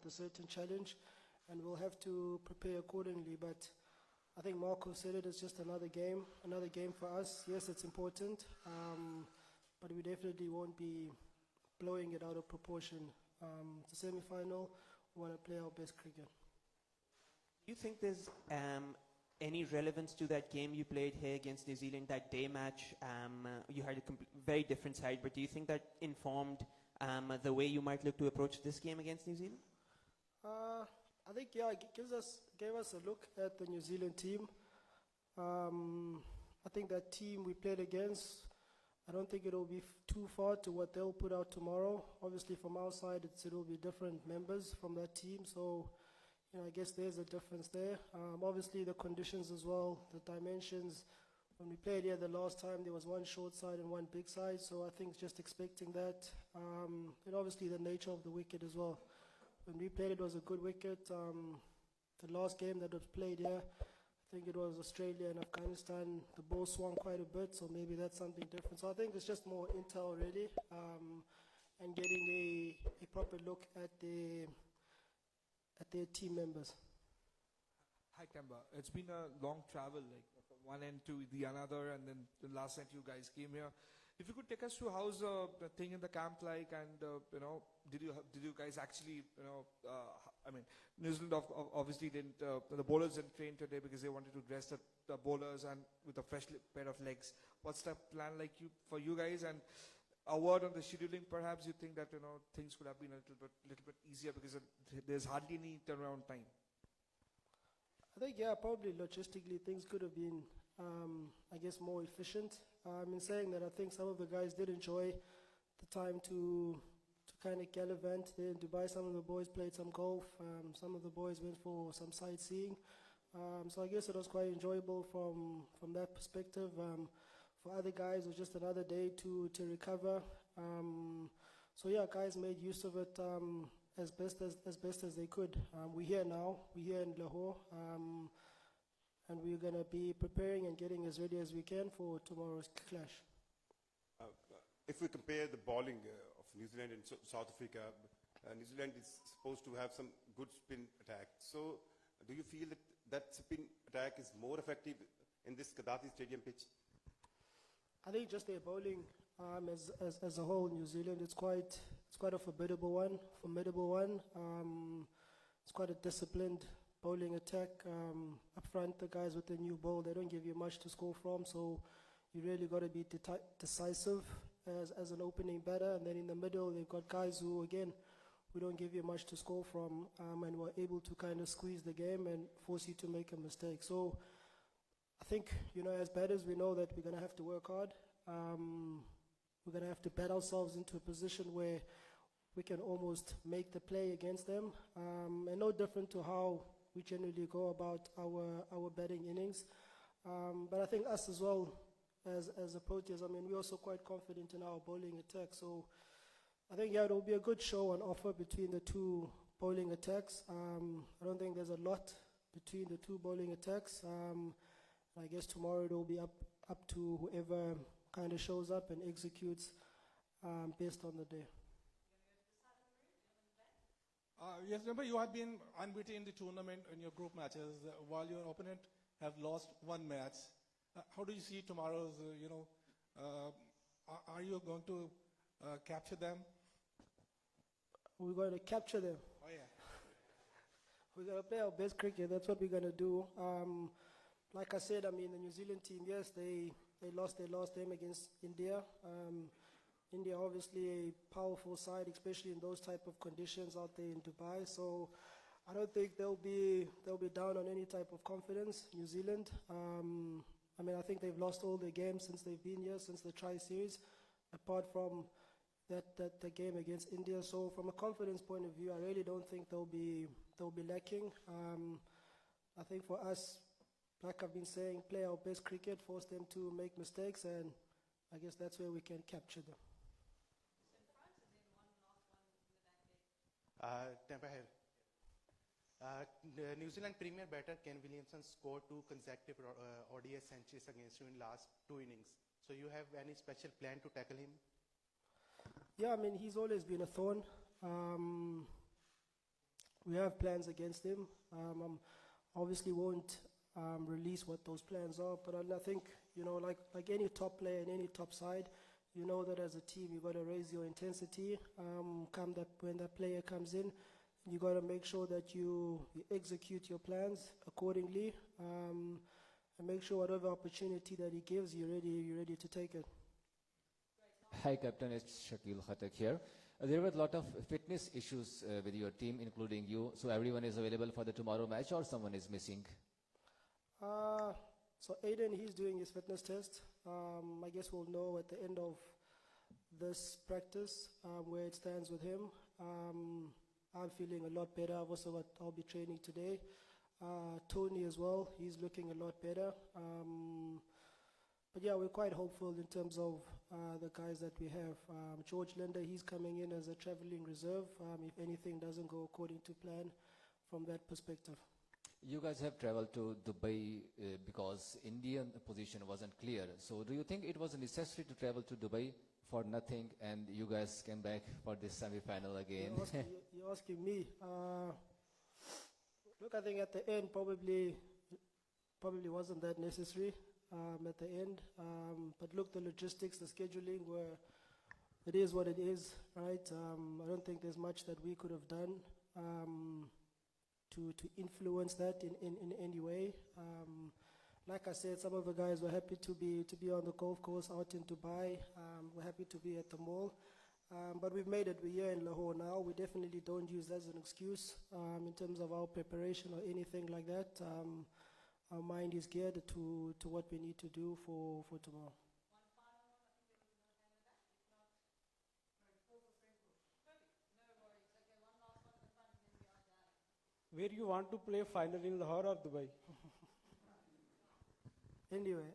a certain challenge, and we'll have to prepare accordingly. But I think Marco said it's just another game for us. Yes, it's important, but we definitely won't be blowing it out of proportion. It's a semi-final. We want to play our best cricket. Do you think there's any relevance to that game you played here against New Zealand, that day match? You had a very different side, but do you think that informed the way you might look to approach this game against New Zealand? I think, yeah, it gave us a look at the New Zealand team. I think that team we played against, I don't think it'll be too far to what they'll put out tomorrow. Obviously, from our side, it'll be different members from that team. So, I guess there's a difference there. Obviously, the conditions as well, the dimensions. When we played here the last time, there was one short side and one big side. So I think just expecting that. And obviously, the nature of the wicket as well. When we played, it was a good wicket. The last game that was played here, I think it was Australia and Afghanistan. The ball swung quite a bit, so maybe that's something different. So I think it's just more intel really, and getting a proper look at their team members. Hi, Temba. It's been a long travel, like from one end to the another, and then the last night you guys came here. If you could take us through how's the thing in the camp like, and did you guys actually, I mean, New Zealand obviously didn't, the bowlers didn't train today because they wanted to dress the bowlers and with a fresh pair of legs. What's the plan like for you guys? And a word on the scheduling, perhaps you think that things could have been a little bit easier because there's hardly any turnaround time. I think, yeah, probably logistically things could have been, I guess, more efficient. In saying that, I think some of the guys did enjoy the time to kind of gallivant there in Dubai. Some of the boys played some golf. Some of the boys went for some sightseeing. So I guess it was quite enjoyable from that perspective. For other guys, it was just another day to recover. So yeah, guys made use of it as best as they could. We're here now. We're here in Lahore. And we're going to be preparing and getting as ready as we can for tomorrow's clash. If we compare the bowling of New Zealand and South Africa, New Zealand is supposed to have some good spin attack. So do you feel that spin attack is more effective in this Gaddafi Stadium pitch? I think just their bowling as a whole, New Zealand, it's quite a formidable one. It's quite a disciplined bowling attack. Up front, the guys with the new ball, they don't give you much to score from, so you really got to be decisive as an opening batter. And then in the middle, they've got guys who, again, we don't give you much to score from, and we're able to kind of squeeze the game and force you to make a mistake. So I think, as batters, we know that we're going to have to work hard. We're going to have to bat ourselves into a position where we can almost make the play against them, and no different to how we generally go about our batting innings. But I think us as well, as a Proteas, we're also quite confident in our bowling attack. So I think, yeah, it will be a good show on offer between the two bowling attacks. I don't think there's a lot between the two bowling attacks. I guess tomorrow it will be up to whoever kind of shows up and executes based on the day. Yes, remember you have been unbeaten in the tournament in your group matches, while your opponent have lost one match. How do you see tomorrow's, are you going to capture them? We're going to capture them. Oh, yeah. We're going to play our best cricket. That's what we're going to do. Like I said, the New Zealand team, yes, they lost their last game against India. India, obviously a powerful side, especially in those type of conditions out there in Dubai. So I don't think they'll be down on any type of confidence. New Zealand, I think they've lost all their games since they've been here, since the tri-series, apart from the game against India. So from a confidence point of view, I really don't think they'll be lacking. I think for us, like I've been saying, play our best cricket, force them to make mistakes, and I guess that's where we can capture them. Temper here. New Zealand Premier batter Ken Williamson scored 2 consecutive ODI centuries against you in last 2 innings. So you have any special plan to tackle him? Yeah, he's always been a thorn. we have plans against him. Obviously won't release what those plans are, but I think, you know, like any top player in any top side, you know that as a team you got to raise your intensity. When that player comes in, you got to make sure that you execute your plans accordingly, and make sure whatever opportunity that he gives, you're ready to take it. Hi, Captain. It's Shakil Khatak here. There were a lot of fitness issues with your team, including you. So everyone is available for the tomorrow match, or someone is missing? So Aiden, he's doing his fitness test. I guess we'll know at the end of this practice where it stands with him. I'm feeling a lot better. I'll be training today. Tony as well, he's looking a lot better. But yeah, we're quite hopeful in terms of the guys that we have. George Linder, he's coming in as a traveling reserve if anything doesn't go according to plan from that perspective. You guys have traveled to Dubai because Indian position wasn't clear. So do you think it was necessary to travel to Dubai for nothing, and you guys came back for this semi-final again? You're asking me. Look, I think at the end probably wasn't that necessary at the end. But look, the logistics, the scheduling, it is what it is, right? I don't think there's much that we could have done to influence that in any way. Like I said, some of the guys were happy to be on the golf course out in Dubai. We're happy to be at the mall. But we've made it. We're here in Lahore now. We definitely don't use that as an excuse in terms of our preparation or anything like that. Our mind is geared to what we need to do for tomorrow. Where you want to play final in Lahore or Dubai? Anywhere.